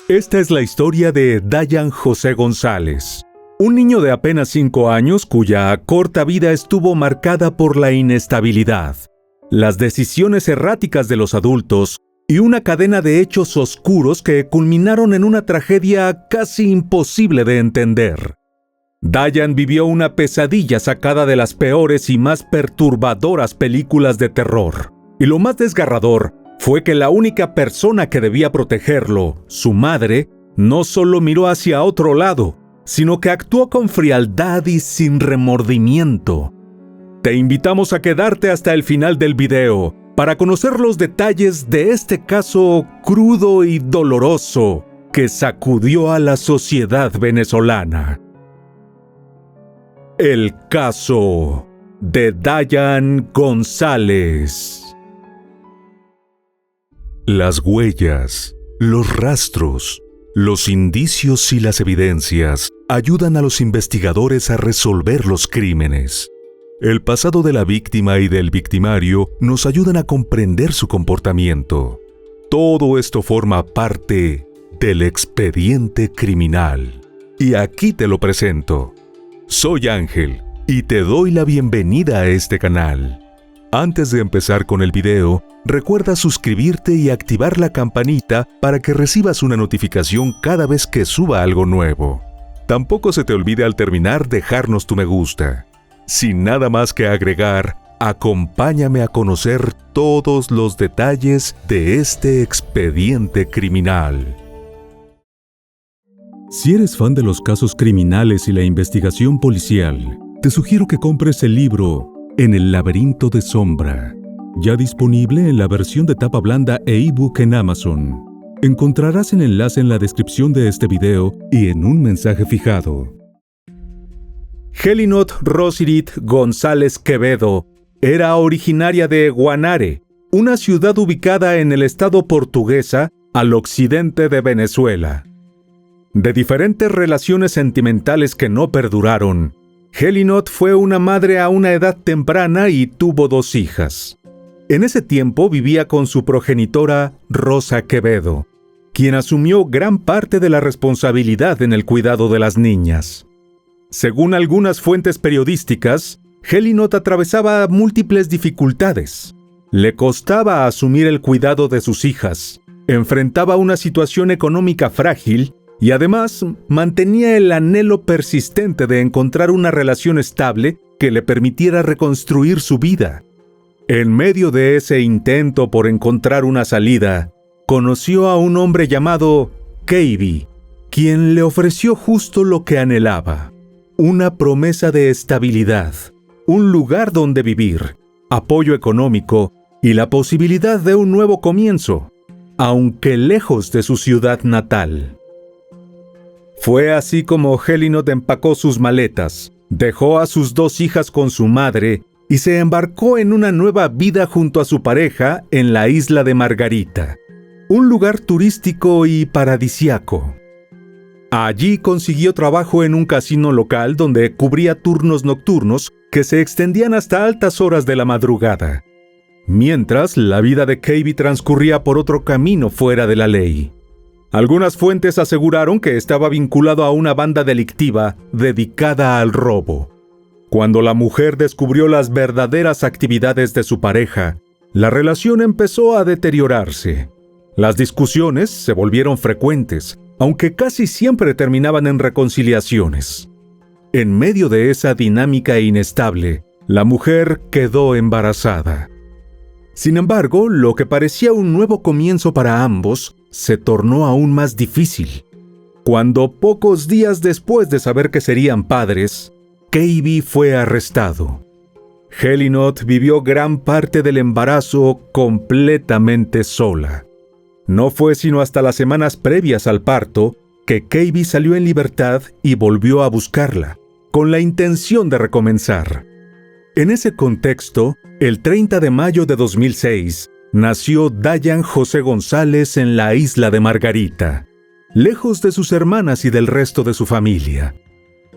Esta es la historia de Dayan José González, un niño de apenas 5 años cuya corta vida estuvo marcada por la inestabilidad, las decisiones erráticas de los adultos y una cadena de hechos oscuros que culminaron en una tragedia casi imposible de entender. Dayan vivió una pesadilla sacada de las peores y más perturbadoras películas de terror. Y lo más desgarrador fue que la única persona que debía protegerlo, su madre, no solo miró hacia otro lado, sino que actuó con frialdad y sin remordimiento. Te invitamos a quedarte hasta el final del video para conocer los detalles de este caso crudo y doloroso que sacudió a la sociedad venezolana. El caso de Dayan González. Las huellas, los rastros, los indicios y las evidencias ayudan a los investigadores a resolver los crímenes. El pasado de la víctima y del victimario nos ayudan a comprender su comportamiento. Todo esto forma parte del expediente criminal. Y aquí te lo presento. Soy Ángel y te doy la bienvenida a este canal. Antes de empezar con el video, recuerda suscribirte y activar la campanita para que recibas una notificación cada vez que suba algo nuevo. Tampoco se te olvide al terminar dejarnos tu me gusta. Sin nada más que agregar, acompáñame a conocer todos los detalles de este expediente criminal. Si eres fan de los casos criminales y la investigación policial, te sugiero que compres el libro En el laberinto de sombra, ya disponible en la versión de tapa blanda e ebook en Amazon. Encontrarás el enlace en la descripción de este video y en un mensaje fijado. Helinot Rosirit González Quevedo era originaria de Guanare, una ciudad ubicada en el estado Portuguesa, al occidente de Venezuela. De diferentes relaciones sentimentales que no perduraron, Helinot fue una madre a una edad temprana y tuvo 2 hijas. En ese tiempo vivía con su progenitora Rosa Quevedo, quien asumió gran parte de la responsabilidad en el cuidado de las niñas. Según algunas fuentes periodísticas, Helinot atravesaba múltiples dificultades. Le costaba asumir el cuidado de sus hijas, enfrentaba una situación económica frágil y además mantenía el anhelo persistente de encontrar una relación estable que le permitiera reconstruir su vida. En medio de ese intento por encontrar una salida, conoció a un hombre llamado Keiby, quien le ofreció justo lo que anhelaba: una promesa de estabilidad, un lugar donde vivir, apoyo económico y la posibilidad de un nuevo comienzo, aunque lejos de su ciudad natal. Fue así como Helinot empacó sus maletas, dejó a sus 2 hijas con su madre y se embarcó en una nueva vida junto a su pareja en la isla de Margarita, un lugar turístico y paradisíaco. Allí consiguió trabajo en un casino local donde cubría turnos nocturnos que se extendían hasta altas horas de la madrugada. Mientras, la vida de Keiby transcurría por otro camino fuera de la ley. Algunas fuentes aseguraron que estaba vinculado a una banda delictiva dedicada al robo. Cuando la mujer descubrió las verdaderas actividades de su pareja, la relación empezó a deteriorarse. Las discusiones se volvieron frecuentes, aunque casi siempre terminaban en reconciliaciones. En medio de esa dinámica inestable, la mujer quedó embarazada. Sin embargo, lo que parecía un nuevo comienzo para ambos se tornó aún más difícil. Cuando pocos días después de saber que serían padres, Keiby fue arrestado. Helinot vivió gran parte del embarazo completamente sola. No fue sino hasta las semanas previas al parto que Keiby salió en libertad y volvió a buscarla, con la intención de recomenzar. En ese contexto, el 30 de mayo de 2006, nació Dayan José González en la isla de Margarita, lejos de sus hermanas y del resto de su familia.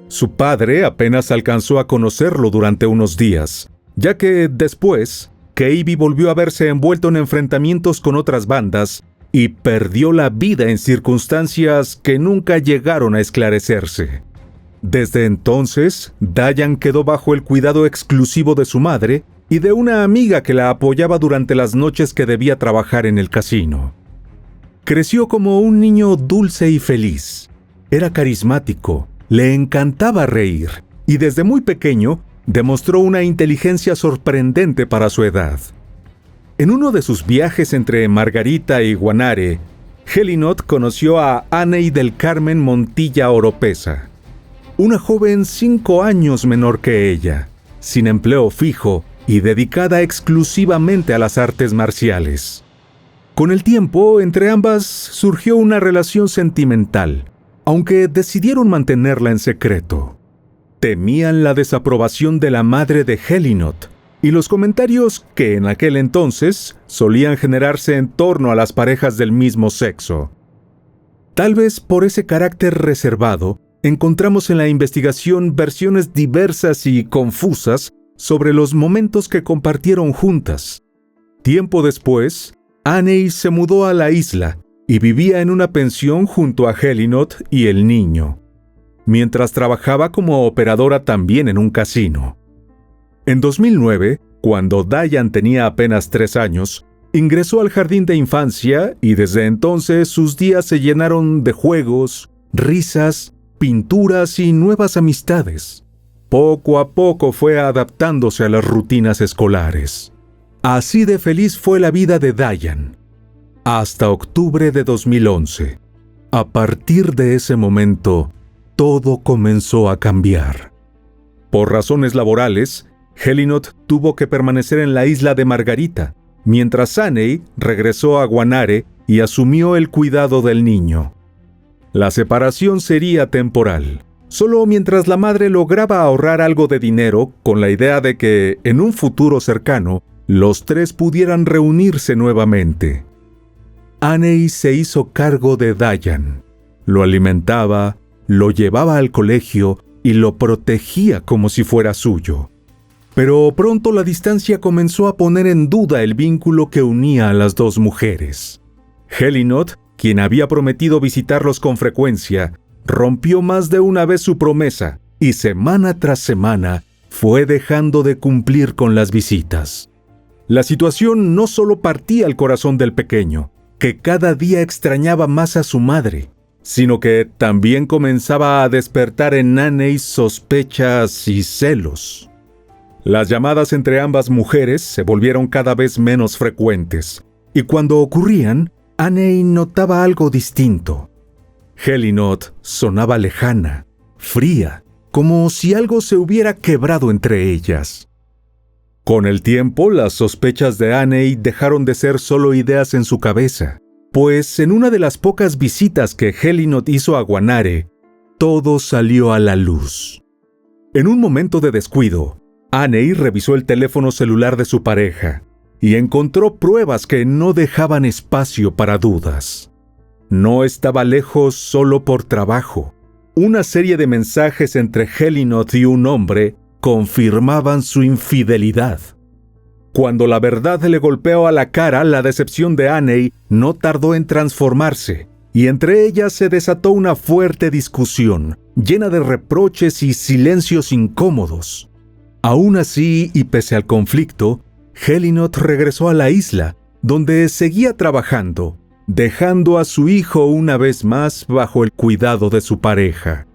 Su padre apenas alcanzó a conocerlo durante unos días, ya que después, Keiby volvió a verse envuelto en enfrentamientos con otras bandas y perdió la vida en circunstancias que nunca llegaron a esclarecerse. Desde entonces, Dayan quedó bajo el cuidado exclusivo de su madre y de una amiga que la apoyaba durante las noches que debía trabajar en el casino. Creció como un niño dulce y feliz. Era carismático, le encantaba reír y desde muy pequeño demostró una inteligencia sorprendente para su edad. En uno de sus viajes entre Margarita y Guanare, Helinot conoció a Aney del Carmen Montilla Oropesa, una joven 5 años menor que ella, sin empleo fijo y dedicada exclusivamente a las artes marciales. Con el tiempo, entre ambas surgió una relación sentimental, aunque decidieron mantenerla en secreto. Temían la desaprobación de la madre de Helinot y los comentarios que en aquel entonces solían generarse en torno a las parejas del mismo sexo. Tal vez por ese carácter reservado, encontramos en la investigación versiones diversas y confusas sobre los momentos que compartieron juntas. Tiempo después, Aney se mudó a la isla y vivía en una pensión junto a Helinot y el niño, mientras trabajaba como operadora también en un casino. En 2009, cuando Dayan tenía apenas 3 años, ingresó al jardín de infancia y desde entonces sus días se llenaron de juegos, risas, pinturas y nuevas amistades. Poco a poco fue adaptándose a las rutinas escolares. Así de feliz fue la vida de Dayan, hasta octubre de 2011. A partir de ese momento, todo comenzó a cambiar. Por razones laborales, Helinot tuvo que permanecer en la isla de Margarita, mientras Aney regresó a Guanare y asumió el cuidado del niño. La separación sería temporal, solo mientras la madre lograba ahorrar algo de dinero con la idea de que, en un futuro cercano, los tres pudieran reunirse nuevamente. Aney se hizo cargo de Dayan. Lo alimentaba, lo llevaba al colegio y lo protegía como si fuera suyo. Pero pronto la distancia comenzó a poner en duda el vínculo que unía a las dos mujeres. Helinot, quien había prometido visitarlos con frecuencia, rompió más de una vez su promesa y semana tras semana fue dejando de cumplir con las visitas. La situación no solo partía el corazón del pequeño, que cada día extrañaba más a su madre, sino que también comenzaba a despertar en Aney sospechas y celos. Las llamadas entre ambas mujeres se volvieron cada vez menos frecuentes, y cuando ocurrían, Aney notaba algo distinto. Helinot sonaba lejana, fría, como si algo se hubiera quebrado entre ellas. Con el tiempo, las sospechas de Aney dejaron de ser solo ideas en su cabeza, pues en una de las pocas visitas que Helinot hizo a Guanare, todo salió a la luz. En un momento de descuido, Aney revisó el teléfono celular de su pareja y encontró pruebas que no dejaban espacio para dudas. No estaba lejos solo por trabajo. Una serie de mensajes entre Helinot y un hombre confirmaban su infidelidad. Cuando la verdad le golpeó a la cara, la decepción de Aney no tardó en transformarse, y entre ellas se desató una fuerte discusión, llena de reproches y silencios incómodos. Aún así, y pese al conflicto, Helinot regresó a la isla, donde seguía trabajando, dejando a su hijo una vez más bajo el cuidado de su pareja.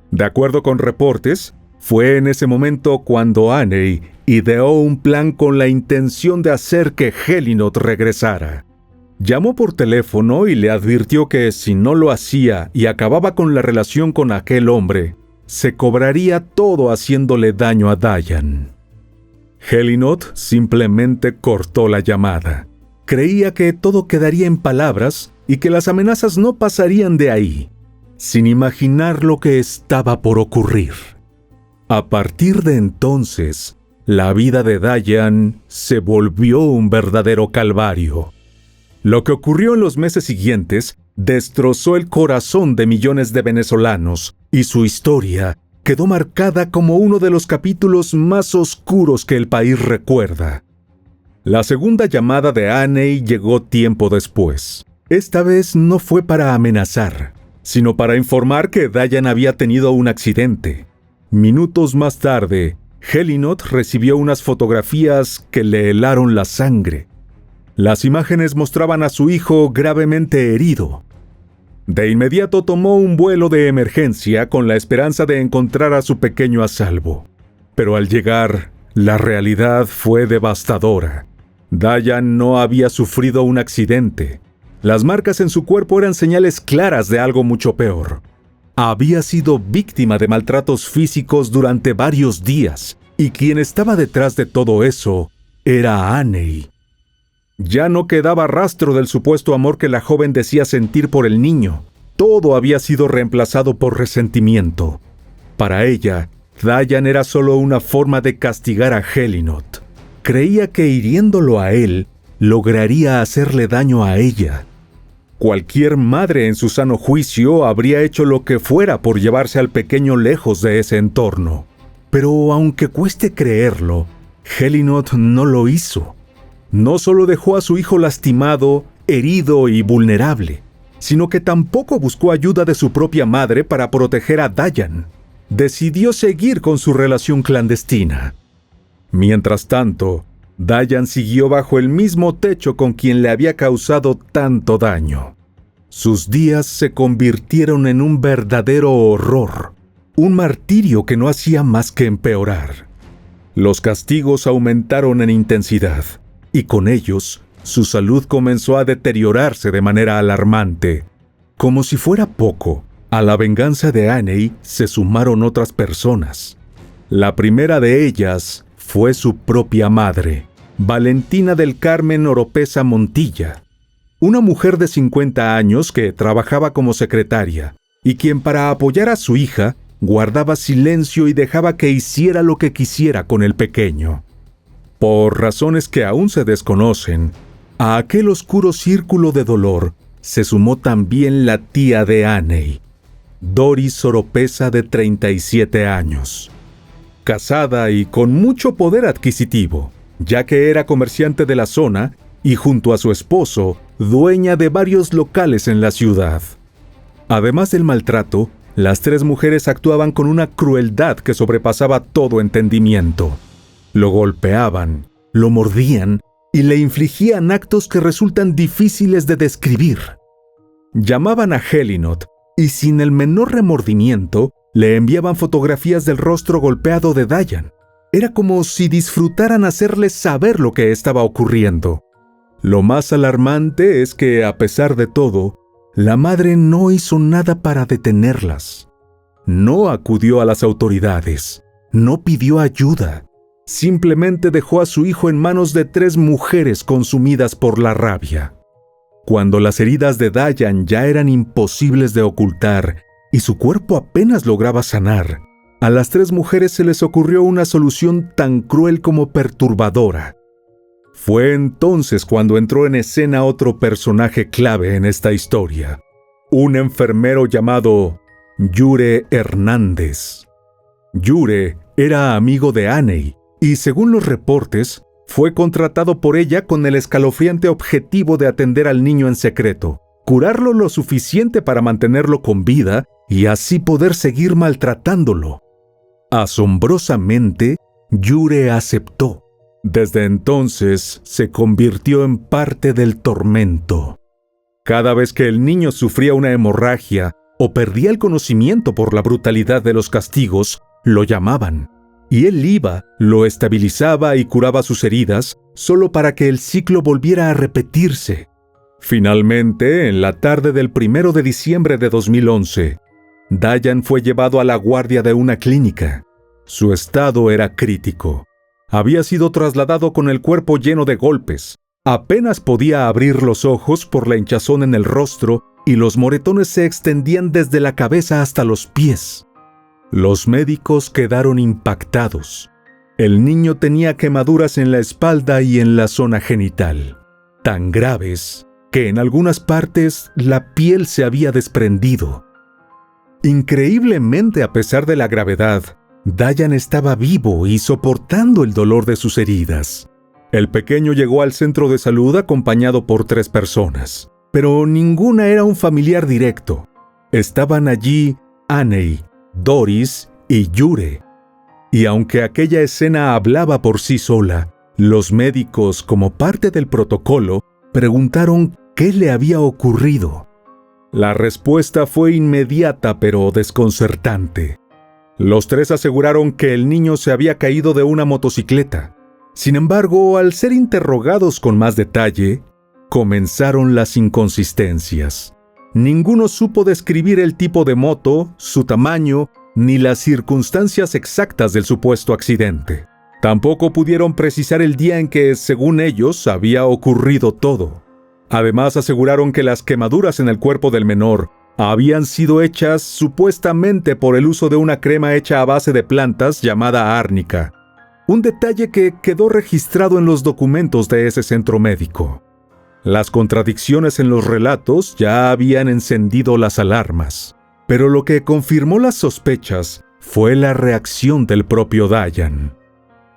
De acuerdo con reportes, fue en ese momento cuando Aney ideó un plan con la intención de hacer que Helinot regresara. Llamó por teléfono y le advirtió que si no lo hacía y acababa con la relación con aquel hombre, se cobraría todo haciéndole daño a Dayan. Helinot simplemente cortó la llamada. Creía que todo quedaría en palabras y que las amenazas no pasarían de ahí, sin imaginar lo que estaba por ocurrir. A partir de entonces, la vida de Dayan se volvió un verdadero calvario. Lo que ocurrió en los meses siguientes destrozó el corazón de millones de venezolanos y su historia quedó marcada como uno de los capítulos más oscuros que el país recuerda. La segunda llamada de Aney llegó tiempo después. Esta vez no fue para amenazar, sino para informar que Dayan había tenido un accidente. Minutos más tarde, Helinot recibió unas fotografías que le helaron la sangre. Las imágenes mostraban a su hijo gravemente herido. De inmediato tomó un vuelo de emergencia con la esperanza de encontrar a su pequeño a salvo. Pero al llegar, la realidad fue devastadora. Dayan no había sufrido un accidente. Las marcas en su cuerpo eran señales claras de algo mucho peor. Había sido víctima de maltratos físicos durante varios días, y quien estaba detrás de todo eso era Aney. Ya no quedaba rastro del supuesto amor que la joven decía sentir por el niño. Todo había sido reemplazado por resentimiento. Para ella, Dayan era solo una forma de castigar a Helinot. Creía que hiriéndolo a él, lograría hacerle daño a ella. Cualquier madre en su sano juicio habría hecho lo que fuera por llevarse al pequeño lejos de ese entorno. Pero aunque cueste creerlo, Helinot no lo hizo. No solo dejó a su hijo lastimado, herido y vulnerable, sino que tampoco buscó ayuda de su propia madre para proteger a Dayan. Decidió seguir con su relación clandestina. Mientras tanto, Dayan siguió bajo el mismo techo con quien le había causado tanto daño. Sus días se convirtieron en un verdadero horror, un martirio que no hacía más que empeorar. Los castigos aumentaron en intensidad, y con ellos, su salud comenzó a deteriorarse de manera alarmante. Como si fuera poco, a la venganza de Aney se sumaron otras personas. La primera de ellas fue su propia madre, Valentina del Carmen Oropesa Montilla, una mujer de 50 años que trabajaba como secretaria y quien para apoyar a su hija guardaba silencio y dejaba que hiciera lo que quisiera con el pequeño. Por razones que aún se desconocen, a aquel oscuro círculo de dolor se sumó también la tía de Aney, Doris Oropesa de 37 años. Casada y con mucho poder adquisitivo, ya que era comerciante de la zona y junto a su esposo, dueña de varios locales en la ciudad. Además del maltrato, las tres mujeres actuaban con una crueldad que sobrepasaba todo entendimiento. Lo golpeaban, lo mordían y le infligían actos que resultan difíciles de describir. Llamaban a Helinot y sin el menor remordimiento le enviaban fotografías del rostro golpeado de Dayan. Era como si disfrutaran hacerle saber lo que estaba ocurriendo. Lo más alarmante es que, a pesar de todo, la madre no hizo nada para detenerlas. No acudió a las autoridades, no pidió ayuda. Simplemente dejó a su hijo en manos de tres mujeres consumidas por la rabia. Cuando las heridas de Dayan ya eran imposibles de ocultar y su cuerpo apenas lograba sanar, a las tres mujeres se les ocurrió una solución tan cruel como perturbadora. Fue entonces cuando entró en escena otro personaje clave en esta historia, un enfermero llamado Yure Hernández. Yure era amigo de Aney y, según los reportes, fue contratado por ella con el escalofriante objetivo de atender al niño en secreto, curarlo lo suficiente para mantenerlo con vida y así poder seguir maltratándolo. Asombrosamente, Yure aceptó. Desde entonces se convirtió en parte del tormento. Cada vez que el niño sufría una hemorragia o perdía el conocimiento por la brutalidad de los castigos, lo llamaban. Y él iba, lo estabilizaba y curaba sus heridas, solo para que el ciclo volviera a repetirse. Finalmente, en la tarde del 1 de diciembre de 2011, Dayan fue llevado a la guardia de una clínica. Su estado era crítico. Había sido trasladado con el cuerpo lleno de golpes. Apenas podía abrir los ojos por la hinchazón en el rostro y los moretones se extendían desde la cabeza hasta los pies. Los médicos quedaron impactados. El niño tenía quemaduras en la espalda y en la zona genital, tan graves que en algunas partes la piel se había desprendido. Increíblemente, a pesar de la gravedad, Dayan estaba vivo y soportando el dolor de sus heridas. El pequeño llegó al centro de salud acompañado por 3 personas. pero ninguna era un familiar directo. Estaban allí Anei, Doris y Jure. Y aunque aquella escena hablaba por sí sola, los médicos, como parte del protocolo, preguntaron qué le había ocurrido. La respuesta fue inmediata pero desconcertante. Los tres aseguraron que el niño se había caído de una motocicleta. Sin embargo, al ser interrogados con más detalle, comenzaron las inconsistencias. Ninguno supo describir el tipo de moto, su tamaño, ni las circunstancias exactas del supuesto accidente. Tampoco pudieron precisar el día en que, según ellos, había ocurrido todo. Además, aseguraron que las quemaduras en el cuerpo del menor habían sido hechas supuestamente por el uso de una crema hecha a base de plantas llamada árnica, un detalle que quedó registrado en los documentos de ese centro médico. Las contradicciones en los relatos ya habían encendido las alarmas, pero lo que confirmó las sospechas fue la reacción del propio Dayan.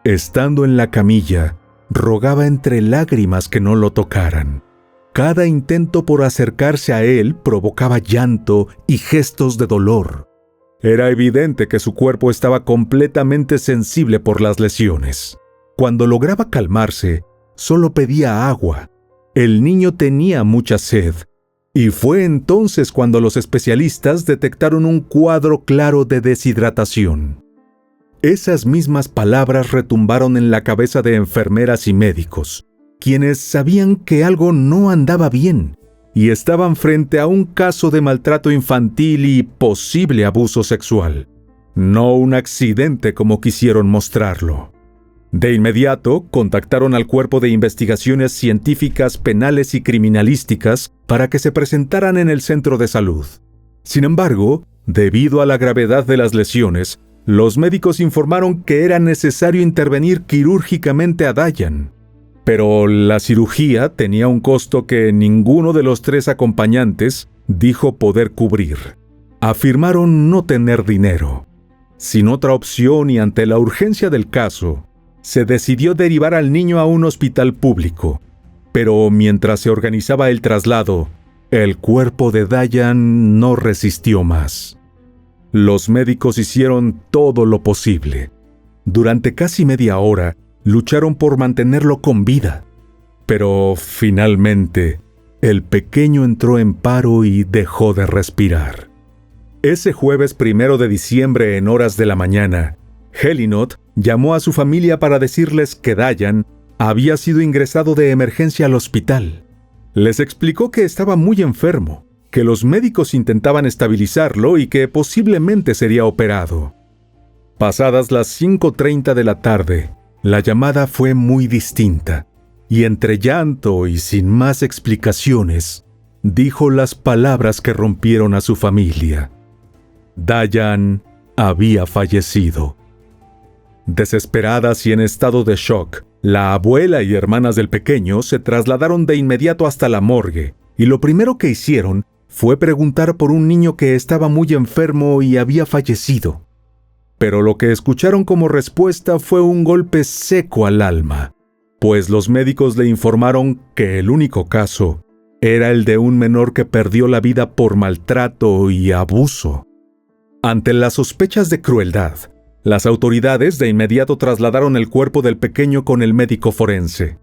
Estando en la camilla, rogaba entre lágrimas que no lo tocaran. Cada intento por acercarse a él provocaba llanto y gestos de dolor. Era evidente que su cuerpo estaba completamente sensible por las lesiones. Cuando lograba calmarse, solo pedía agua. El niño tenía mucha sed, y fue entonces cuando los especialistas detectaron un cuadro claro de deshidratación. Esas mismas palabras retumbaron en la cabeza de enfermeras y médicos, quienes sabían que algo no andaba bien y estaban frente a un caso de maltrato infantil y posible abuso sexual, no un accidente como quisieron mostrarlo. De inmediato, contactaron al Cuerpo de Investigaciones Científicas Penales y Criminalísticas para que se presentaran en el centro de salud. Sin embargo, debido a la gravedad de las lesiones, los médicos informaron que era necesario intervenir quirúrgicamente a Dayan. Pero la cirugía tenía un costo que ninguno de los tres acompañantes dijo poder cubrir. Afirmaron no tener dinero. Sin otra opción y ante la urgencia del caso, se decidió derivar al niño a un hospital público. Pero mientras se organizaba el traslado, el cuerpo de Dayan no resistió más. Los médicos hicieron todo lo posible. Durante casi media hora, lucharon por mantenerlo con vida. Pero finalmente, el pequeño entró en paro y dejó de respirar. Ese jueves 1 de diciembre en horas de la mañana, Helinot llamó a su familia para decirles que Dayan había sido ingresado de emergencia al hospital. Les explicó que estaba muy enfermo, que los médicos intentaban estabilizarlo y que posiblemente sería operado. Pasadas las 5:30 de la tarde, la llamada fue muy distinta, y entre llanto y sin más explicaciones, dijo las palabras que rompieron a su familia. Dayan había fallecido. Desesperadas y en estado de shock, la abuela y hermanas del pequeño se trasladaron de inmediato hasta la morgue, y lo primero que hicieron fue preguntar por un niño que estaba muy enfermo y había fallecido. Pero lo que escucharon como respuesta fue un golpe seco al alma, pues los médicos le informaron que el único caso era el de un menor que perdió la vida por maltrato y abuso. Ante las sospechas de crueldad, las autoridades de inmediato trasladaron el cuerpo del pequeño con el médico forense.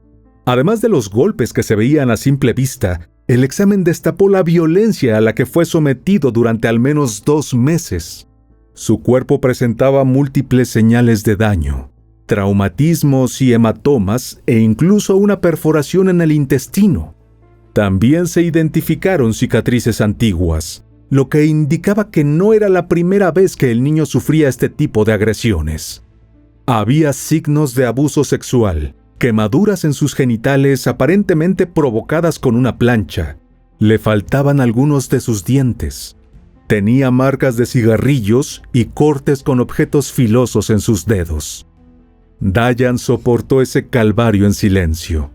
Además de los golpes que se veían a simple vista, el examen destapó la violencia a la que fue sometido durante al menos 2 meses. Su cuerpo presentaba múltiples señales de daño, traumatismos y hematomas e incluso una perforación en el intestino. También se identificaron cicatrices antiguas, lo que indicaba que no era la primera vez que el niño sufría este tipo de agresiones. Había signos de abuso sexual, quemaduras en sus genitales aparentemente provocadas con una plancha. Le faltaban algunos de sus dientes. Tenía marcas de cigarrillos y cortes con objetos filosos en sus dedos. Dayan soportó ese calvario en silencio.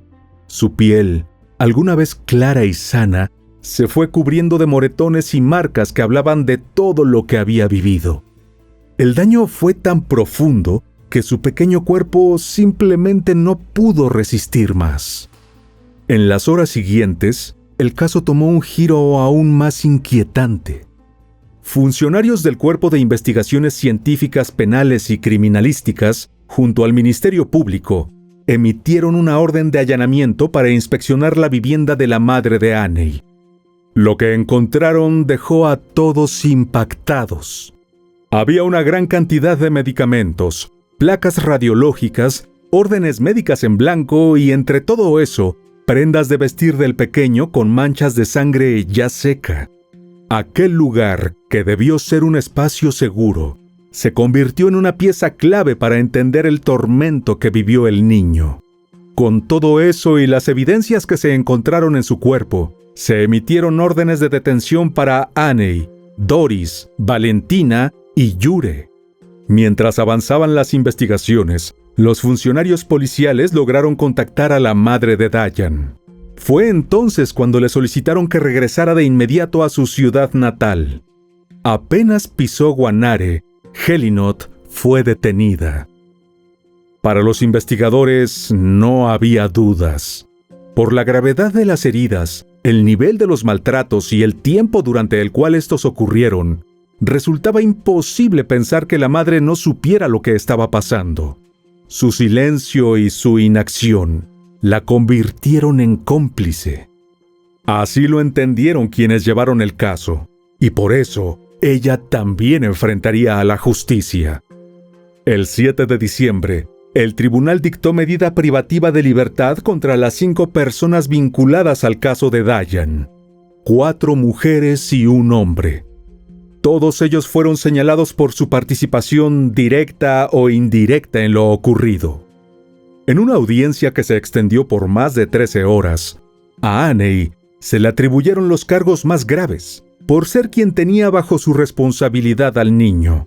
Su piel, alguna vez clara y sana, se fue cubriendo de moretones y marcas que hablaban de todo lo que había vivido. El daño fue tan profundo que su pequeño cuerpo simplemente no pudo resistir más. En las horas siguientes, el caso tomó un giro aún más inquietante. Funcionarios del Cuerpo de Investigaciones Científicas Penales y Criminalísticas, junto al Ministerio Público, emitieron una orden de allanamiento para inspeccionar la vivienda de la madre de Annie. Lo que encontraron dejó a todos impactados. Había una gran cantidad de medicamentos, placas radiológicas, órdenes médicas en blanco y, entre todo eso, prendas de vestir del pequeño con manchas de sangre ya seca. Aquel lugar, que debió ser un espacio seguro, se convirtió en una pieza clave para entender el tormento que vivió el niño. Con todo eso y las evidencias que se encontraron en su cuerpo, se emitieron órdenes de detención para Annie, Doris, Valentina y Yure. Mientras avanzaban las investigaciones, los funcionarios policiales lograron contactar a la madre de Dayan. Fue entonces cuando le solicitaron que regresara de inmediato a su ciudad natal. Apenas pisó Guanare, Helinot fue detenida. Para los investigadores no había dudas. Por la gravedad de las heridas, el nivel de los maltratos y el tiempo durante el cual estos ocurrieron, resultaba imposible pensar que la madre no supiera lo que estaba pasando. Su silencio y su inacción la convirtieron en cómplice. Así lo entendieron quienes llevaron el caso, y por eso ella también enfrentaría a la justicia. El 7 de diciembre, el tribunal dictó medida privativa de libertad contra las 5 personas vinculadas al caso de Dayan, 4 mujeres y un hombre. Todos ellos fueron señalados por su participación directa o indirecta en lo ocurrido. En una audiencia que se extendió por más de 13 horas, a Annie se le atribuyeron los cargos más graves, por ser quien tenía bajo su responsabilidad al niño.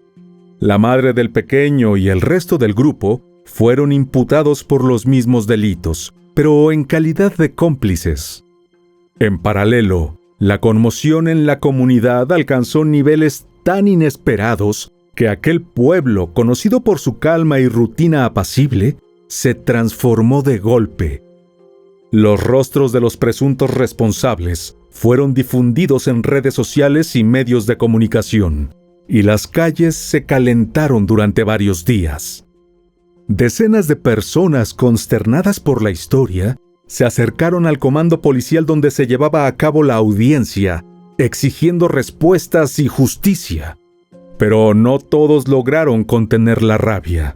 La madre del pequeño y el resto del grupo fueron imputados por los mismos delitos, pero en calidad de cómplices. En paralelo, la conmoción en la comunidad alcanzó niveles tan inesperados que aquel pueblo, conocido por su calma y rutina apacible, se transformó de golpe. Los rostros de los presuntos responsables fueron difundidos en redes sociales y medios de comunicación, y las calles se calentaron durante varios días. Decenas de personas consternadas por la historia se acercaron al comando policial donde se llevaba a cabo la audiencia, exigiendo respuestas y justicia. Pero no todos lograron contener la rabia.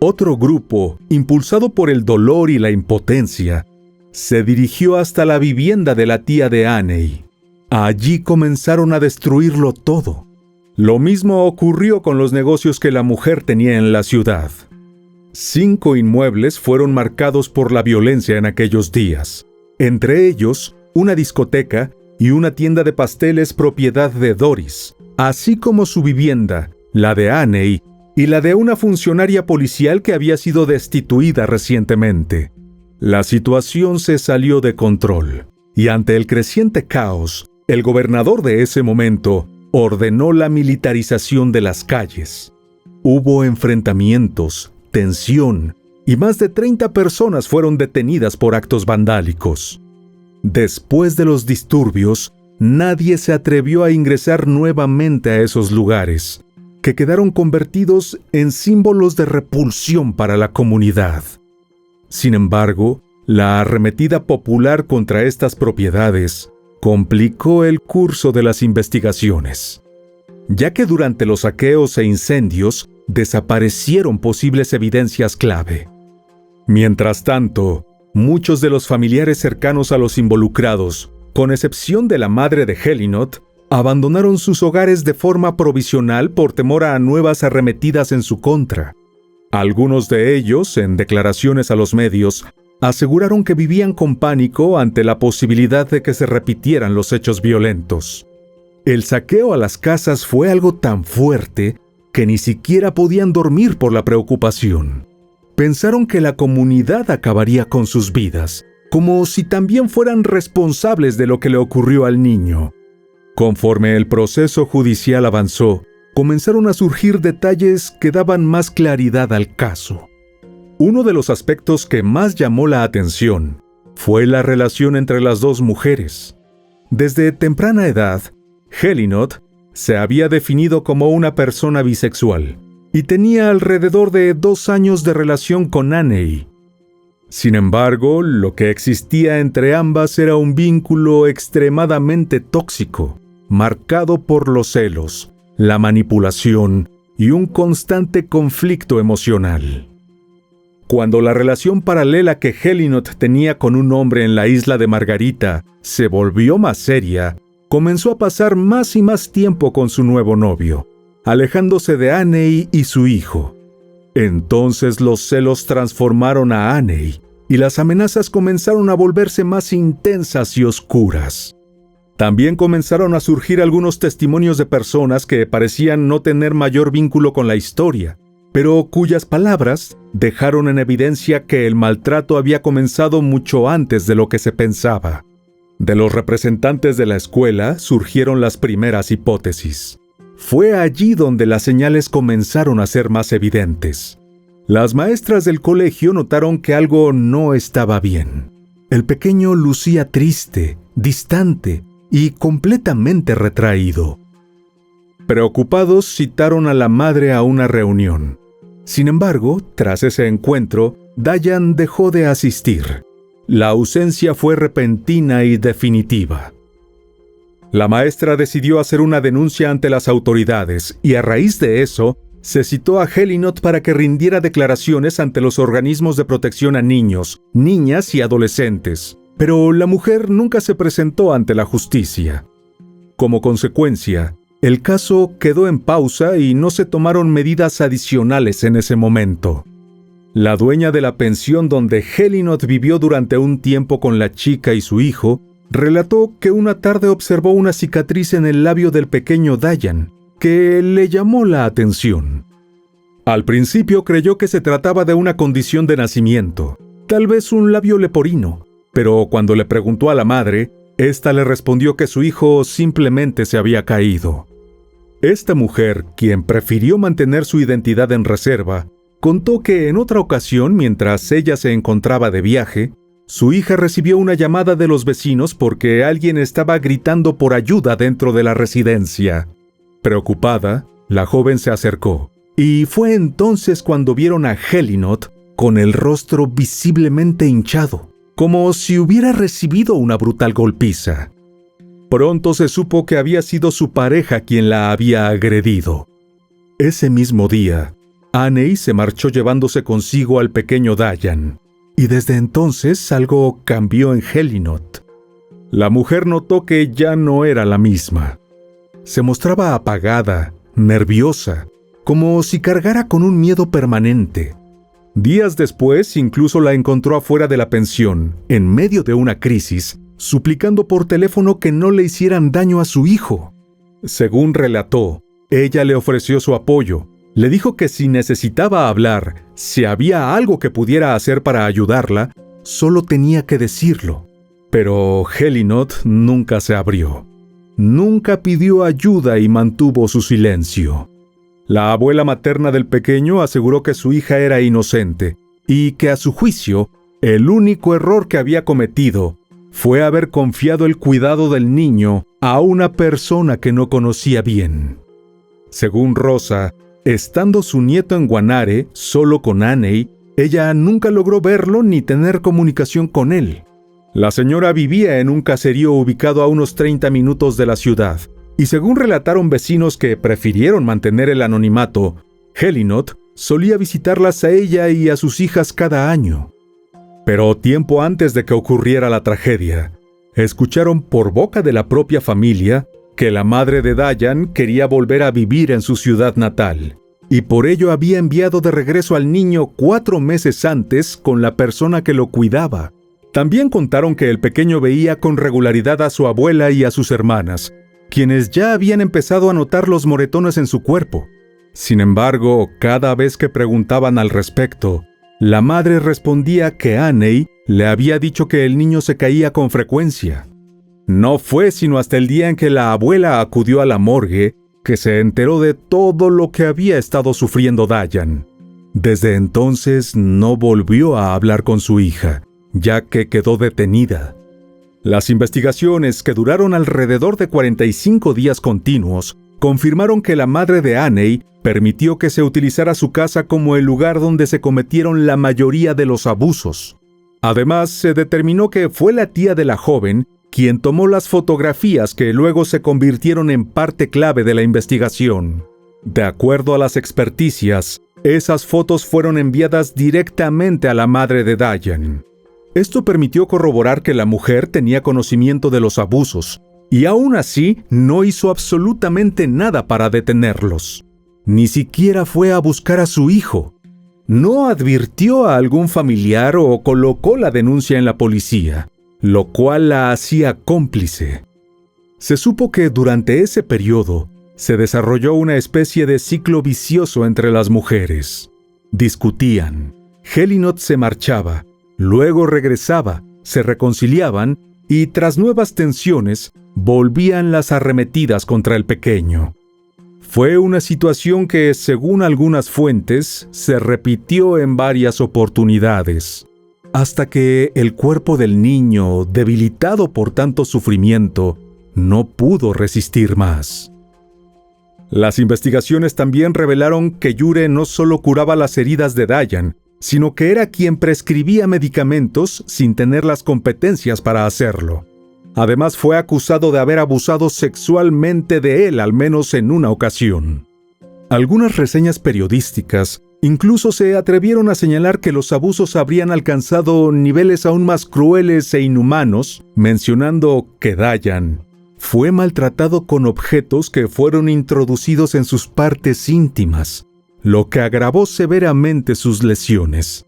Otro grupo, impulsado por el dolor y la impotencia, se dirigió hasta la vivienda de la tía de Annie. Allí comenzaron a destruirlo todo. Lo mismo ocurrió con los negocios que la mujer tenía en la ciudad. 5 inmuebles fueron marcados por la violencia en aquellos días, entre ellos una discoteca y una tienda de pasteles propiedad de Doris, así como su vivienda, la de Annie, y la de una funcionaria policial que había sido destituida recientemente. La situación se salió de control, y ante el creciente caos, el gobernador de ese momento ordenó la militarización de las calles. Hubo enfrentamientos, tensión, y más de 30 personas fueron detenidas por actos vandálicos. Después de los disturbios, nadie se atrevió a ingresar nuevamente a esos lugares, que quedaron convertidos en símbolos de repulsión para la comunidad. Sin embargo, la arremetida popular contra estas propiedades complicó el curso de las investigaciones, ya que durante los saqueos e incendios desaparecieron posibles evidencias clave. Mientras tanto, muchos de los familiares cercanos a los involucrados, con excepción de la madre de Helinot, abandonaron sus hogares de forma provisional por temor a nuevas arremetidas en su contra. Algunos de ellos, en declaraciones a los medios, aseguraron que vivían con pánico ante la posibilidad de que se repitieran los hechos violentos. El saqueo a las casas fue algo tan fuerte que ni siquiera podían dormir por la preocupación. Pensaron que la comunidad acabaría con sus vidas, como si también fueran responsables de lo que le ocurrió al niño. Conforme el proceso judicial avanzó, comenzaron a surgir detalles que daban más claridad al caso. Uno de los aspectos que más llamó la atención fue la relación entre las dos mujeres. Desde temprana edad, Helinot se había definido como una persona bisexual y tenía alrededor de 2 años de relación con Annie. Sin embargo, lo que existía entre ambas era un vínculo extremadamente tóxico, marcado por los celos, la manipulación y un constante conflicto emocional. Cuando la relación paralela que Helinot tenía con un hombre en la isla de Margarita se volvió más seria, comenzó a pasar más y más tiempo con su nuevo novio, alejándose de Annie y su hijo. Entonces los celos transformaron a Annie y las amenazas comenzaron a volverse más intensas y oscuras. También comenzaron a surgir algunos testimonios de personas que parecían no tener mayor vínculo con la historia, pero cuyas palabras dejaron en evidencia que el maltrato había comenzado mucho antes de lo que se pensaba. De los representantes de la escuela surgieron las primeras hipótesis. Fue allí donde las señales comenzaron a ser más evidentes. Las maestras del colegio notaron que algo no estaba bien. El pequeño lucía triste, distante y completamente retraído. Preocupados, citaron a la madre a una reunión. Sin embargo, tras ese encuentro, Dayan dejó de asistir. La ausencia fue repentina y definitiva. La maestra decidió hacer una denuncia ante las autoridades y a raíz de eso, se citó a Helinot para que rindiera declaraciones ante los organismos de protección a niños, niñas y adolescentes. Pero la mujer nunca se presentó ante la justicia. Como consecuencia, el caso quedó en pausa y no se tomaron medidas adicionales en ese momento. La dueña de la pensión donde Helinot vivió durante un tiempo con la chica y su hijo, relató que una tarde observó una cicatriz en el labio del pequeño Dayan, que le llamó la atención. Al principio creyó que se trataba de una condición de nacimiento, tal vez un labio leporino, pero cuando le preguntó a la madre, ésta le respondió que su hijo simplemente se había caído. Esta mujer, quien prefirió mantener su identidad en reserva, contó que en otra ocasión, mientras ella se encontraba de viaje, su hija recibió una llamada de los vecinos porque alguien estaba gritando por ayuda dentro de la residencia. Preocupada, la joven se acercó, y fue entonces cuando vieron a Helinot con el rostro visiblemente hinchado, como si hubiera recibido una brutal golpiza. Pronto se supo que había sido su pareja quien la había agredido. Ese mismo día, Annie se marchó llevándose consigo al pequeño Dayan, y desde entonces algo cambió en Helinot. La mujer notó que ya no era la misma. Se mostraba apagada, nerviosa, como si cargara con un miedo permanente. Días después, incluso la encontró afuera de la pensión, en medio de una crisis, suplicando por teléfono que no le hicieran daño a su hijo. Según relató, ella le ofreció su apoyo, le dijo que si necesitaba hablar, si había algo que pudiera hacer para ayudarla, solo tenía que decirlo. Pero Helinot nunca se abrió. Nunca pidió ayuda y mantuvo su silencio. La abuela materna del pequeño aseguró que su hija era inocente y que a su juicio, el único error que había cometido fue haber confiado el cuidado del niño a una persona que no conocía bien. Según Rosa, estando su nieto en Guanare, solo con Annie, ella nunca logró verlo ni tener comunicación con él. La señora vivía en un caserío ubicado a unos 30 minutos de la ciudad, y según relataron vecinos que prefirieron mantener el anonimato, Helinot solía visitarlas a ella y a sus hijas cada año. Pero tiempo antes de que ocurriera la tragedia, escucharon por boca de la propia familia que la madre de Dayan quería volver a vivir en su ciudad natal, y por ello había enviado de regreso al niño 4 meses antes con la persona que lo cuidaba. También contaron que el pequeño veía con regularidad a su abuela y a sus hermanas, quienes ya habían empezado a notar los moretones en su cuerpo. Sin embargo, cada vez que preguntaban al respecto, la madre respondía que Annie le había dicho que el niño se caía con frecuencia. No fue sino hasta el día en que la abuela acudió a la morgue que se enteró de todo lo que había estado sufriendo Dayan. Desde entonces no volvió a hablar con su hija, ya que quedó detenida. Las investigaciones, que duraron alrededor de 45 días continuos, confirmaron que la madre de Annie permitió que se utilizara su casa como el lugar donde se cometieron la mayoría de los abusos. Además, se determinó que fue la tía de la joven quien tomó las fotografías que luego se convirtieron en parte clave de la investigación. De acuerdo a las experticias, esas fotos fueron enviadas directamente a la madre de Diane. Esto permitió corroborar que la mujer tenía conocimiento de los abusos, y aún así no hizo absolutamente nada para detenerlos. Ni siquiera fue a buscar a su hijo. No advirtió a algún familiar o colocó la denuncia en la policía, lo cual la hacía cómplice. Se supo que durante ese periodo se desarrolló una especie de ciclo vicioso entre las mujeres. Discutían, Helinot se marchaba, luego regresaba, se reconciliaban y tras nuevas tensiones volvían las arremetidas contra el pequeño. Fue una situación que, según algunas fuentes, se repitió en varias oportunidades, hasta que el cuerpo del niño, debilitado por tanto sufrimiento, no pudo resistir más. Las investigaciones también revelaron que Jure no solo curaba las heridas de Diane, sino que era quien prescribía medicamentos sin tener las competencias para hacerlo. Además, fue acusado de haber abusado sexualmente de él al menos en una ocasión. Algunas reseñas periodísticas incluso se atrevieron a señalar que los abusos habrían alcanzado niveles aún más crueles e inhumanos, mencionando que Diane fue maltratado con objetos que fueron introducidos en sus partes íntimas, lo que agravó severamente sus lesiones.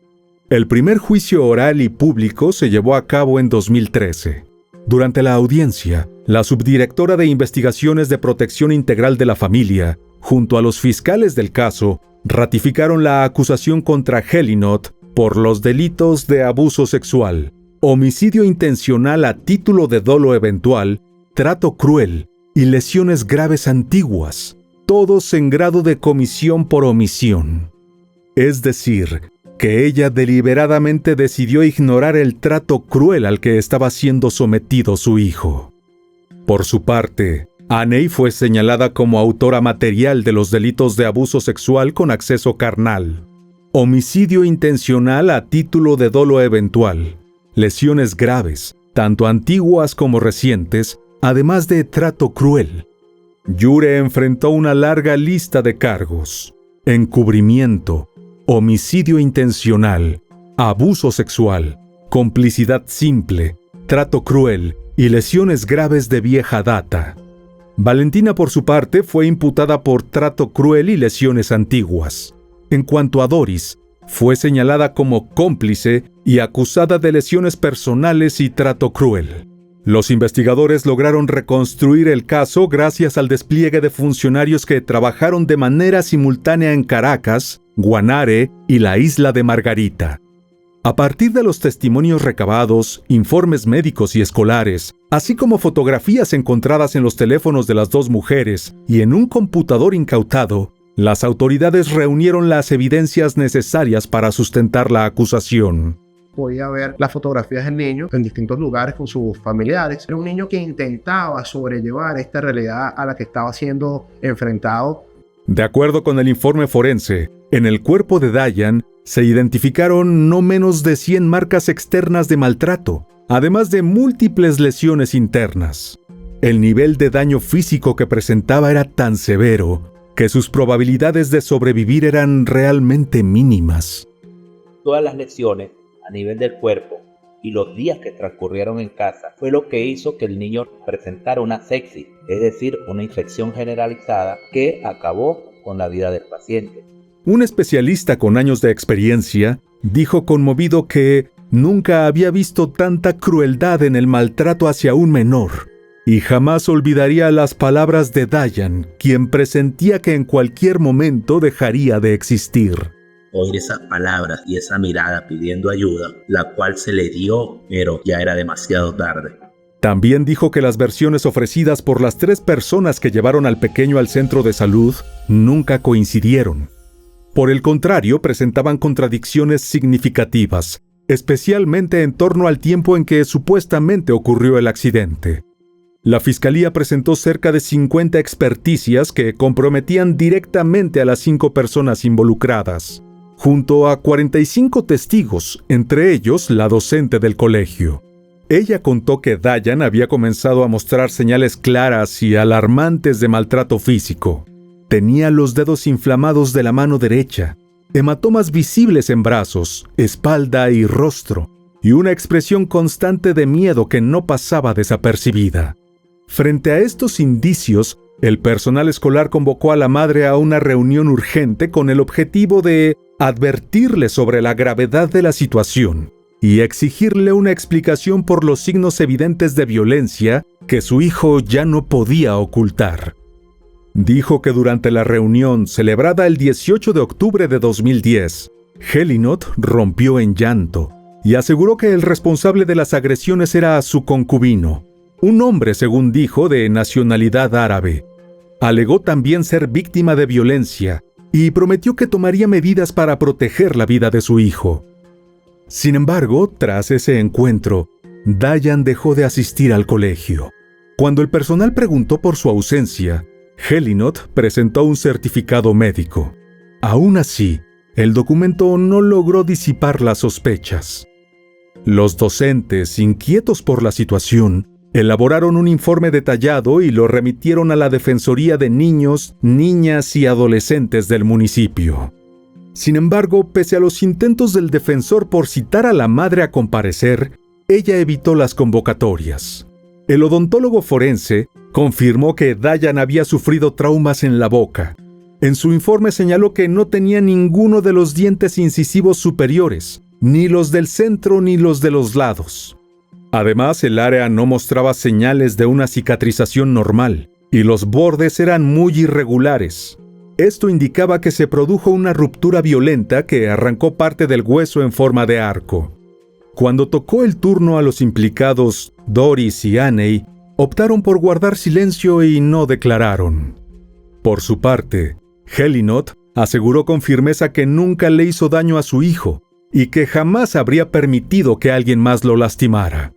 El primer juicio oral y público se llevó a cabo en 2013. Durante la audiencia, la subdirectora de Investigaciones de Protección Integral de la Familia, junto a los fiscales del caso, ratificaron la acusación contra Helinot por los delitos de abuso sexual, homicidio intencional a título de dolo eventual, trato cruel y lesiones graves antiguas, todos en grado de comisión por omisión. Es decir, que ella deliberadamente decidió ignorar el trato cruel al que estaba siendo sometido su hijo. Por su parte, Annie fue señalada como autora material de los delitos de abuso sexual con acceso carnal, homicidio intencional a título de dolo eventual, lesiones graves, tanto antiguas como recientes, además de trato cruel. Jure enfrentó una larga lista de cargos: encubrimiento, homicidio intencional, abuso sexual, complicidad simple, trato cruel y lesiones graves de vieja data. Valentina, por su parte, fue imputada por trato cruel y lesiones antiguas. En cuanto a Doris, fue señalada como cómplice y acusada de lesiones personales y trato cruel. Los investigadores lograron reconstruir el caso gracias al despliegue de funcionarios que trabajaron de manera simultánea en Caracas, Guanare y la isla de Margarita. A partir de los testimonios recabados, informes médicos y escolares, así como fotografías encontradas en los teléfonos de las dos mujeres y en un computador incautado, las autoridades reunieron las evidencias necesarias para sustentar la acusación. Podía ver las fotografías del niño en distintos lugares con sus familiares. Era un niño que intentaba sobrellevar esta realidad a la que estaba siendo enfrentado. De acuerdo con el informe forense, en el cuerpo de Diane se identificaron no menos de 100 marcas externas de maltrato, además de múltiples lesiones internas. El nivel de daño físico que presentaba era tan severo que sus probabilidades de sobrevivir eran realmente mínimas. Todas las lesiones a nivel del cuerpo y los días que transcurrieron en casa fue lo que hizo que el niño presentara una sepsis, es decir, una infección generalizada que acabó con la vida del paciente. Un especialista con años de experiencia dijo conmovido que nunca había visto tanta crueldad en el maltrato hacia un menor y jamás olvidaría las palabras de Diane, quien presentía que en cualquier momento dejaría de existir. Oír esas palabras y esa mirada pidiendo ayuda, la cual se le dio, pero ya era demasiado tarde. También dijo que las versiones ofrecidas por las 3 personas que llevaron al pequeño al centro de salud nunca coincidieron. Por el contrario, presentaban contradicciones significativas, especialmente en torno al tiempo en que supuestamente ocurrió el accidente. La fiscalía presentó cerca de 50 experticias que comprometían directamente a las 5 personas involucradas, junto a 45 testigos, entre ellos la docente del colegio. Ella contó que Dayan había comenzado a mostrar señales claras y alarmantes de maltrato físico. Tenía los dedos inflamados de la mano derecha, hematomas visibles en brazos, espalda y rostro, y una expresión constante de miedo que no pasaba desapercibida. Frente a estos indicios, el personal escolar convocó a la madre a una reunión urgente con el objetivo de advertirle sobre la gravedad de la situación y exigirle una explicación por los signos evidentes de violencia que su hijo ya no podía ocultar. Dijo que durante la reunión celebrada el 18 de octubre de 2010, Helinot rompió en llanto y aseguró que el responsable de las agresiones era su concubino, un hombre, según dijo, de nacionalidad árabe. Alegó también ser víctima de violencia y prometió que tomaría medidas para proteger la vida de su hijo. Sin embargo, tras ese encuentro, Dayan dejó de asistir al colegio. Cuando el personal preguntó por su ausencia, Helinot presentó un certificado médico. Aún así, el documento no logró disipar las sospechas. Los docentes, inquietos por la situación, elaboraron un informe detallado y lo remitieron a la Defensoría de Niños, Niñas y Adolescentes del municipio. Sin embargo, pese a los intentos del defensor por citar a la madre a comparecer, ella evitó las convocatorias. El odontólogo forense confirmó que Dayan había sufrido traumas en la boca. En su informe señaló que no tenía ninguno de los dientes incisivos superiores, ni los del centro ni los de los lados. Además, el área no mostraba señales de una cicatrización normal, y los bordes eran muy irregulares. Esto indicaba que se produjo una ruptura violenta que arrancó parte del hueso en forma de arco. Cuando tocó el turno a los implicados, Doris y Aney, optaron por guardar silencio y no declararon. Por su parte, Helinot aseguró con firmeza que nunca le hizo daño a su hijo y que jamás habría permitido que alguien más lo lastimara.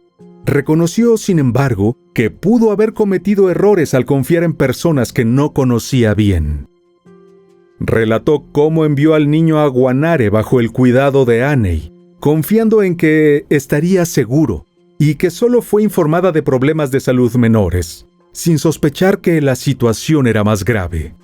Reconoció, sin embargo, que pudo haber cometido errores al confiar en personas que no conocía bien. Relató cómo envió al niño a Guanare bajo el cuidado de Aney, confiando en que estaría seguro y que solo fue informada de problemas de salud menores, sin sospechar que la situación era más grave.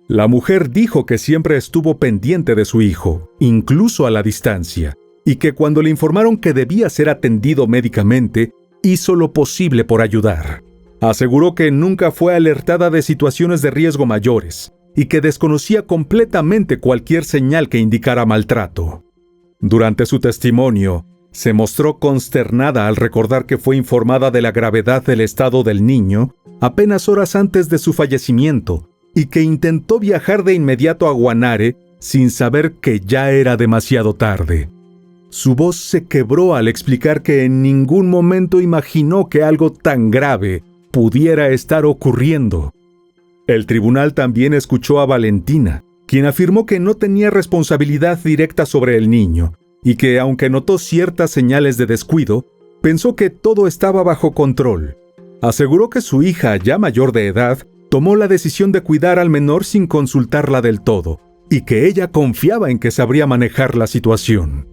La mujer dijo que siempre estuvo pendiente de su hijo, incluso a la distancia, y que cuando le informaron que debía ser atendido médicamente, hizo lo posible por ayudar. Aseguró que nunca fue alertada de situaciones de riesgo mayores y que desconocía completamente cualquier señal que indicara maltrato. Durante su testimonio, se mostró consternada al recordar que fue informada de la gravedad del estado del niño apenas horas antes de su fallecimiento y que intentó viajar de inmediato a Guanare sin saber que ya era demasiado tarde. Su voz se quebró al explicar que en ningún momento imaginó que algo tan grave pudiera estar ocurriendo. El tribunal también escuchó a Valentina, quien afirmó que no tenía responsabilidad directa sobre el niño y que, aunque notó ciertas señales de descuido, pensó que todo estaba bajo control. Aseguró que su hija, ya mayor de edad, tomó la decisión de cuidar al menor sin consultarla del todo, y que ella confiaba en que sabría manejar la situación.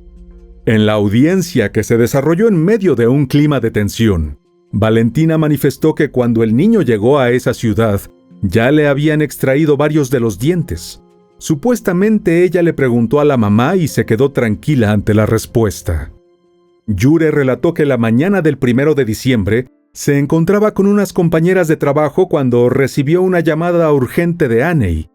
En la audiencia, que se desarrolló en medio de un clima de tensión, Valentina manifestó que cuando el niño llegó a esa ciudad, ya le habían extraído varios de los dientes. Supuestamente ella le preguntó a la mamá y se quedó tranquila ante la respuesta. Yure relató que la mañana del 1 de diciembre se encontraba con unas compañeras de trabajo cuando recibió una llamada urgente de Aney.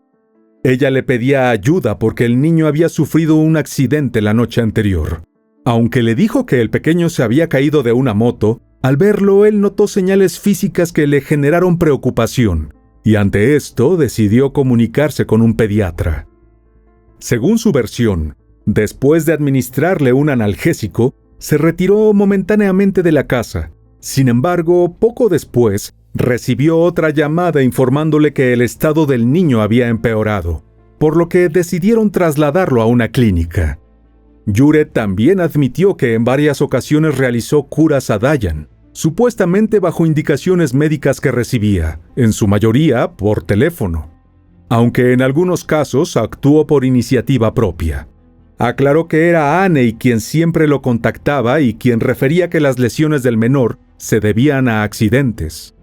Ella le pedía ayuda porque el niño había sufrido un accidente la noche anterior. Aunque le dijo que el pequeño se había caído de una moto, al verlo él notó señales físicas que le generaron preocupación, y ante esto decidió comunicarse con un pediatra. Según su versión, después de administrarle un analgésico, se retiró momentáneamente de la casa. Sin embargo, poco después, recibió otra llamada informándole que el estado del niño había empeorado, por lo que decidieron trasladarlo a una clínica. Jure también admitió que en varias ocasiones realizó curas a Dayan, supuestamente bajo indicaciones médicas que recibía, en su mayoría por teléfono, aunque en algunos casos actuó por iniciativa propia. Aclaró que era Aney quien siempre lo contactaba y quien refería que las lesiones del menor se debían a accidentes.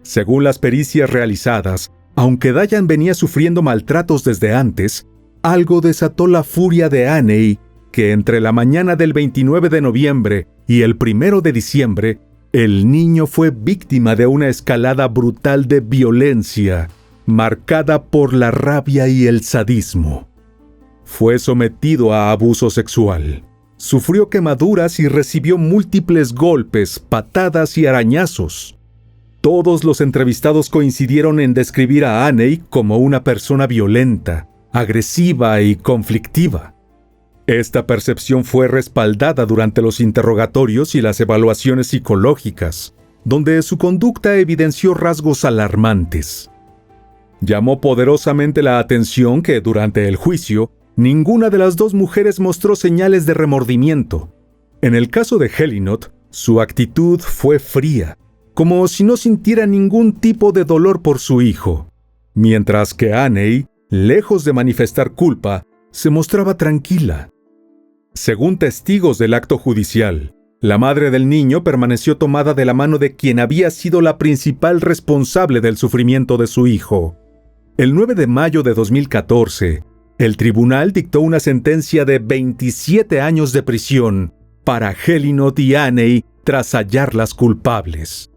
Según las pericias realizadas, aunque Dayan venía sufriendo maltratos desde antes, algo desató la furia de Aney, que entre la mañana del 29 de noviembre y el 1 de diciembre, el niño fue víctima de una escalada brutal de violencia, marcada por la rabia y el sadismo. Fue sometido a abuso sexual, sufrió quemaduras y recibió múltiples golpes, patadas y arañazos. Todos los entrevistados coincidieron en describir a Aney como una persona violenta, agresiva y conflictiva. Esta percepción fue respaldada durante los interrogatorios y las evaluaciones psicológicas, donde su conducta evidenció rasgos alarmantes. Llamó poderosamente la atención que durante el juicio, ninguna de las dos mujeres mostró señales de remordimiento. En el caso de Helinot, su actitud fue fría, como si no sintiera ningún tipo de dolor por su hijo, mientras que Aney, lejos de manifestar culpa, se mostraba tranquila. Según testigos del acto judicial, la madre del niño permaneció tomada de la mano de quien había sido la principal responsable del sufrimiento de su hijo. El 9 de mayo de 2014, el tribunal dictó una sentencia de 27 años de prisión para Helinot y Aney tras hallarlas culpables.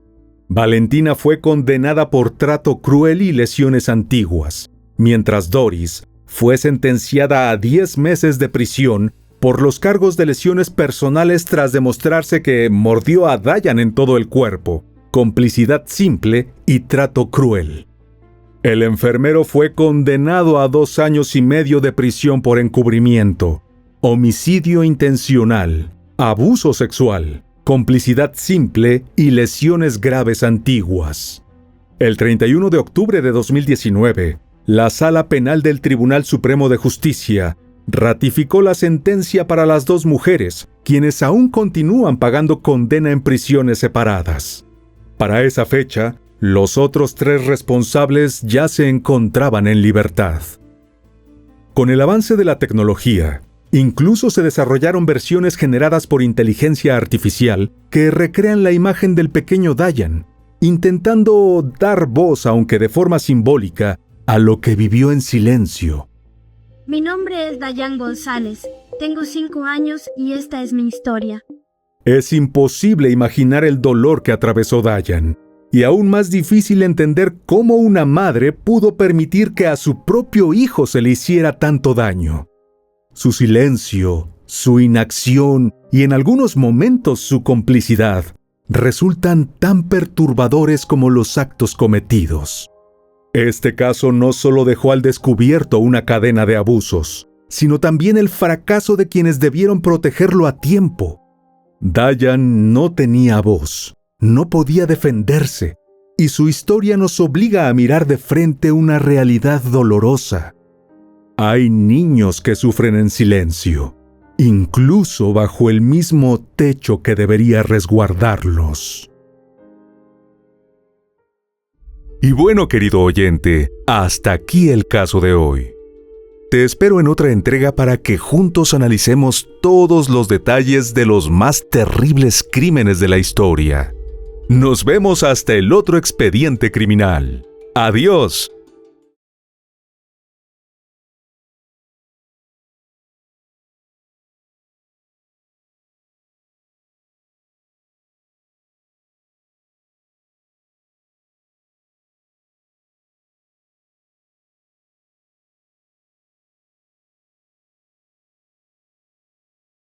Valentina fue condenada por trato cruel y lesiones antiguas, mientras Doris fue sentenciada a 10 meses de prisión por los cargos de lesiones personales tras demostrarse que mordió a Dayan en todo el cuerpo, complicidad simple y trato cruel. El enfermero fue condenado a 2 años y medio de prisión por encubrimiento, homicidio intencional, abuso sexual, complicidad simple y lesiones graves antiguas. El 31 de octubre de 2019, la Sala Penal del Tribunal Supremo de Justicia ratificó la sentencia para las 2 mujeres, quienes aún continúan pagando condena en prisiones separadas. Para esa fecha, los otros 3 responsables ya se encontraban en libertad. Con el avance de la tecnología, incluso se desarrollaron versiones generadas por inteligencia artificial que recrean la imagen del pequeño Dayan, intentando dar voz, aunque de forma simbólica, a lo que vivió en silencio. Mi nombre es Dayan González, tengo 5 años y esta es mi historia. Es imposible imaginar el dolor que atravesó Dayan, y aún más difícil entender cómo una madre pudo permitir que a su propio hijo se le hiciera tanto daño. Su silencio, su inacción y en algunos momentos su complicidad resultan tan perturbadores como los actos cometidos. Este caso no solo dejó al descubierto una cadena de abusos, sino también el fracaso de quienes debieron protegerlo a tiempo. Dayan no tenía voz, no podía defenderse, y su historia nos obliga a mirar de frente una realidad dolorosa. Hay niños que sufren en silencio, incluso bajo el mismo techo que debería resguardarlos. Y bueno, querido oyente, hasta aquí el caso de hoy. Te espero en otra entrega para que juntos analicemos todos los detalles de los más terribles crímenes de la historia. Nos vemos hasta el otro expediente criminal. ¡Adiós!